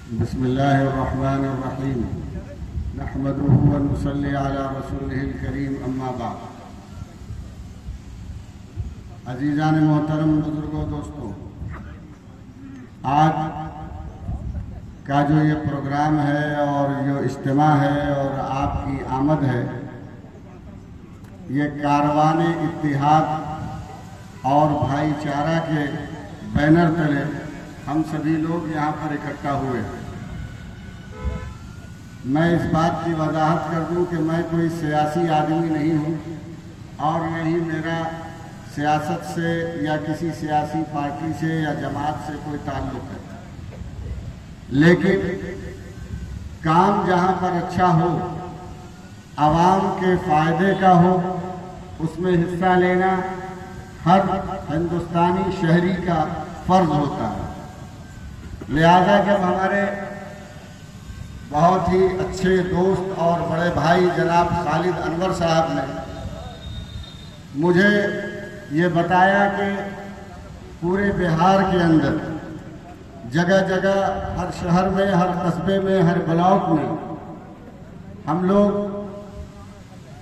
بسم الله الرحمن الرحيم نحمده ونصلي على رسوله الكريم اما بعد عزیزان محترم بزرگوں دوستوں، آج کا جو یہ پروگرام ہے اور جو اجتماع ہے اور آپ کی آمد ہے، یہ کاروان اتحاد اور بھائی چارہ کے بینر تلے ہم سبھی لوگ یہاں پر اکٹھا ہوئے ہیں۔ میں اس بات کی وضاحت کر دوں کہ میں کوئی سیاسی آدمی نہیں ہوں اور نہ ہی میرا سیاست سے یا کسی سیاسی پارٹی سے یا جماعت سے کوئی تعلق ہے، لیکن کام جہاں پر اچھا ہو، عوام کے فائدے کا ہو، اس میں حصہ لینا ہر ہندوستانی شہری کا فرض ہوتا ہے۔ لہذا جب ہمارے بہت ہی اچھے دوست اور بڑے بھائی جناب خالد انور صاحب نے مجھے یہ بتایا کہ پورے بہار کے اندر جگہ جگہ، ہر شہر میں، ہر قصبے میں، ہر بلاک میں ہم لوگ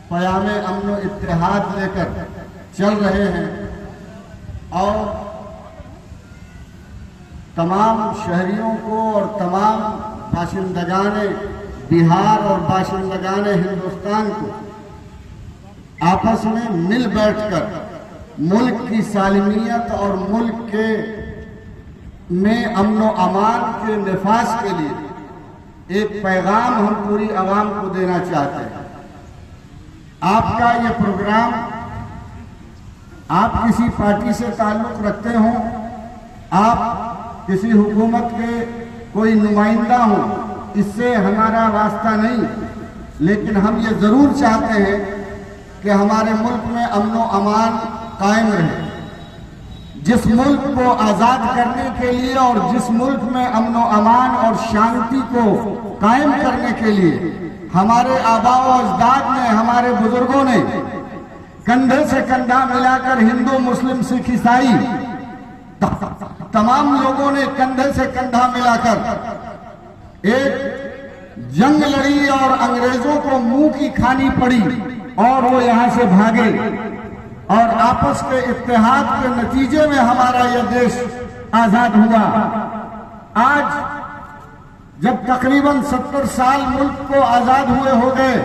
پیام امن و اتحاد لے کر چل رہے ہیں اور تمام شہریوں کو اور تمام باشندگان بہار اور باشندگان ہندوستان کو آپس میں مل بیٹھ کر ملک کی سالمیت اور ملک میں امن و امان کے نفاذ کے لیے ایک پیغام ہم پوری عوام کو دینا چاہتے ہیں۔ آپ کا یہ پروگرام، آپ کسی پارٹی سے تعلق رکھتے ہوں، آپ کسی حکومت کے کوئی نمائندہ ہوں، اس سے ہمارا واسطہ نہیں، لیکن ہم یہ ضرور چاہتے ہیں کہ ہمارے ملک میں امن و امان قائم رہے۔ جس ملک کو آزاد کرنے کے لیے اور جس ملک میں امن و امان اور شانتی کو قائم کرنے کے لیے ہمارے آباء و اجداد نے، ہمارے بزرگوں نے کندھے سے کندھا ملا کر، ہندو مسلم سکھ عیسائی تمام لوگوں نے کندھے سے کندھا ملا کر ایک جنگ لڑی اور انگریزوں کو منہ کی کھانی پڑی اور وہ یہاں سے بھاگے، اور آپس کے اتحاد کے نتیجے میں ہمارا یہ دیش آزاد ہوا۔ آج جب تقریباً 70 سال ملک کو آزاد ہوئے ہو گئے،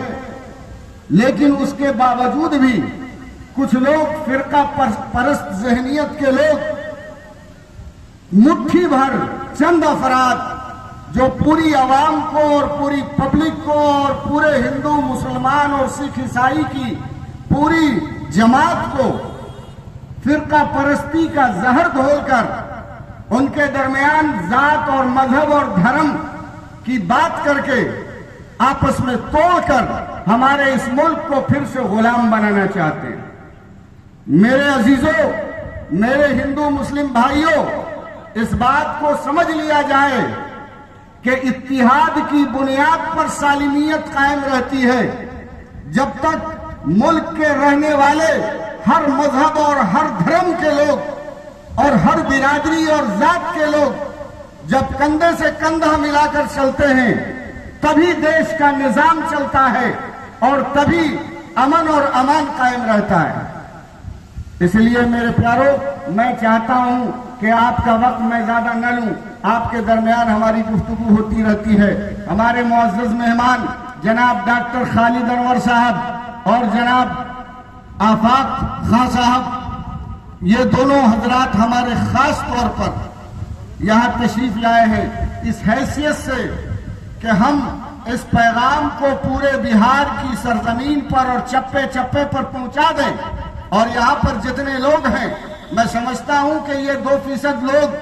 لیکن اس کے باوجود بھی کچھ لوگ، فرقہ پرست ذہنیت کے لوگ، مٹھی بھر چند افراد جو پوری عوام کو اور پوری پبلک کو اور پورے ہندو مسلمان اور سکھ عیسائی کی پوری جماعت کو فرقہ پرستی کا زہر گھول کر ان کے درمیان ذات اور مذہب اور دھرم کی بات کر کے آپس میں توڑ کر ہمارے اس ملک کو پھر سے غلام بنانا چاہتے ہیں۔ میرے عزیزوں، میرے ہندو مسلم بھائیوں، اس بات کو سمجھ لیا جائے کہ اتحاد کی بنیاد پر سالمیت قائم رہتی ہے۔ جب تک ملک کے رہنے والے ہر مذہب اور ہر دھرم کے لوگ اور ہر برادری اور ذات کے لوگ جب کندھے سے کندھا ملا کر چلتے ہیں، تبھی دیش کا نظام چلتا ہے اور تبھی امن اور امان قائم رہتا ہے۔ اس لیے میرے پیارو، میں چاہتا ہوں کہ آپ کا وقت میں زیادہ نہ لوں، آپ کے درمیان ہماری گفتگو ہوتی رہتی ہے۔ ہمارے معزز مہمان جناب ڈاکٹر خالد انور صاحب اور جناب آفاق خان صاحب، یہ دونوں حضرات ہمارے خاص طور پر یہاں تشریف لائے ہیں اس حیثیت سے کہ ہم اس پیغام کو پورے بہار کی سرزمین پر اور چپے چپے پر پہنچا دیں، اور یہاں پر جتنے لوگ ہیں، میں سمجھتا ہوں کہ یہ 2% لوگ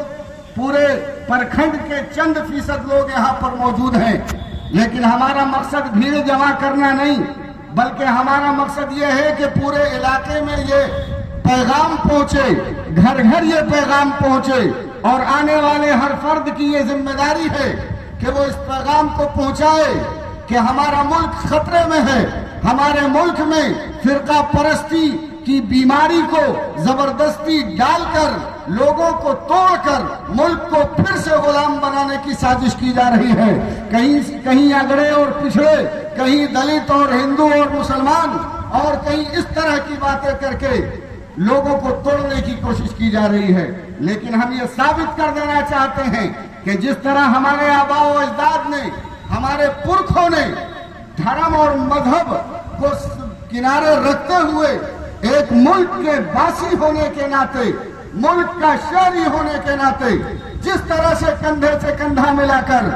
پورے پرکھنڈ کے چند فیصد لوگ یہاں پر موجود ہیں، لیکن ہمارا مقصد بھیڑ جمع کرنا نہیں، بلکہ ہمارا مقصد یہ ہے کہ پورے علاقے میں یہ پیغام پہنچے، گھر گھر یہ پیغام پہنچے، اور آنے والے ہر فرد کی یہ ذمہ داری ہے کہ وہ اس پیغام کو پہنچائے کہ ہمارا ملک خطرے میں ہے، ہمارے ملک میں فرقہ پرستی کی بیماری کو زبردستی ڈال کر لوگوں کو توڑ کر ملک کو پھر سے غلام بنانے کی سازش کی جا رہی ہے. کہیں اگڑے اور پچھڑے، کہیں دلت اور ہندو اور مسلمان، اور کہیں اس طرح کی باتیں کر کے لوگوں کو توڑنے کی کوشش کی جا رہی ہے. لیکن ہم یہ ثابت کر دینا چاہتے ہیں کہ جس طرح ہمارے آباء و اجداد نے، ہمارے پرکھوں نے دھرم اور مذہب کو کنارے رکھتے ہوئے ایک ملک کے باسی ہونے کے ناطے، ملک کا شہری ہونے کے ناطے جس طرح سے کندھے سے کندھا ملا کر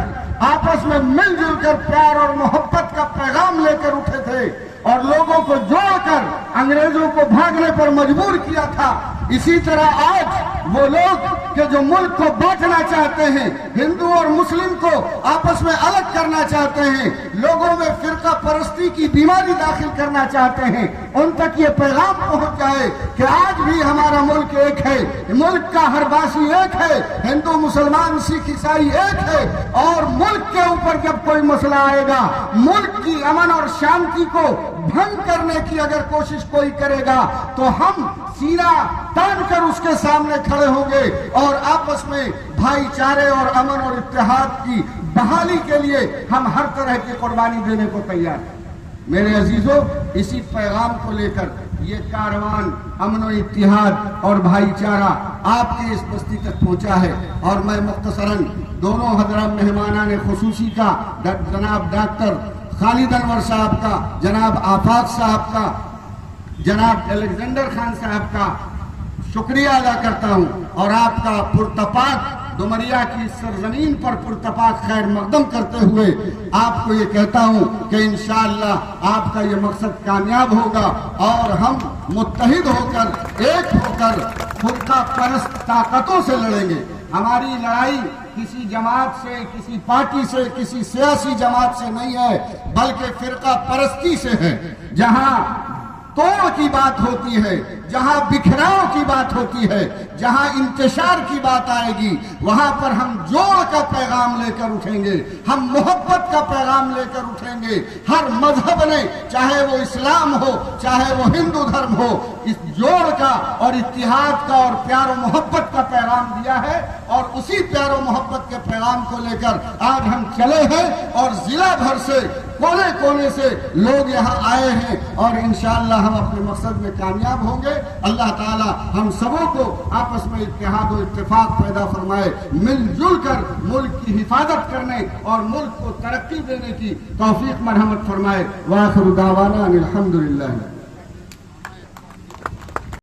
آپس میں مل جل کر پیار اور محبت کا پیغام لے کر اٹھے تھے اور لوگوں کو جوڑ کر انگریزوں کو بھاگنے پر مجبور کیا تھا، اسی طرح آج وہ لوگ کہ جو ملک کو بانٹنا چاہتے ہیں، ہندو اور مسلم کو آپس میں الگ کرنا چاہتے ہیں، لوگوں میں فرقہ پرستی کی بیماری داخل کرنا چاہتے ہیں، ان تک یہ پیغام پہنچ جائے کہ آج بھی ہمارا ملک ایک ہے، ملک کا ہر باسی ایک ہے، ہندو مسلمان سکھ عیسائی ایک ہے، اور ملک کے اوپر جب کوئی مسئلہ آئے گا، ملک کی امن اور شانتی کو بھنگ کرنے کی اگر کوشش کوئی کرے گا تو ہم سینہ تان کر اس کے سامنے کھڑے ہوں گے اور آپس میں بھائی چارے اور امن اور اتحاد کی بحالی کے لیے ہم ہر طرح کی قربانی دینے کو تیار ہیں. میرے عزیزوں، اسی پیغام کو لے کر یہ کاروان امن و اتحاد اور بھائی چارہ آپ کی اس بستی تک پہنچا ہے، اور میں مختصراً دونوں حضرات مہمانان خصوصی کا، جناب ڈاکٹر خالد انور صاحب کا، جناب آفاق صاحب کا، جناب الیگزینڈر خان صاحب کا شکریہ ادا کرتا ہوں، اور آپ کا پرتپاک ڈومریا کی سرزمین پر پرتپاک خیر مقدم کرتے ہوئے آپ کو یہ کہتا ہوں کہ انشاءاللہ آپ کا یہ مقصد کامیاب ہوگا اور ہم متحد ہو کر، ایک ہو کر فرقہ پرست طاقتوں سے لڑیں گے. ہماری لڑائی کسی جماعت سے، کسی پارٹی سے، کسی سیاسی جماعت سے نہیں ہے، بلکہ فرقہ پرستی سے ہے. جہاں توڑ کی بات ہوتی ہے، جہاں بکھراؤ کی بات ہوتی ہے، جہاں انتشار کی بات آئے گی، وہاں پر ہم جوڑ کا پیغام لے کر اٹھیں گے، ہم محبت کا پیغام لے کر اٹھیں گے. ہر مذہب نے، چاہے وہ اسلام ہو چاہے وہ ہندو دھرم ہو، اس جوڑ کا اور اتحاد کا اور پیار و محبت کا پیغام دیا ہے، اور اسی پیار و محبت کے پیغام کو لے کر آج ہم چلے ہیں، اور ضلع بھر سے، کونے کونے سے لوگ یہاں آئے ہیں، اور انشاءاللہ ہم اپنے مقصد میں کامیاب ہوں گے. اللہ تعالی ہم سبوں کو آپس میں اتحاد و اتفاق پیدا فرمائے، مل جل کر ملک کی حفاظت کرنے اور ملک کو ترقی دینے کی توفیق مرحمت فرمائے. وآخر دعوانا ان الحمدللہ.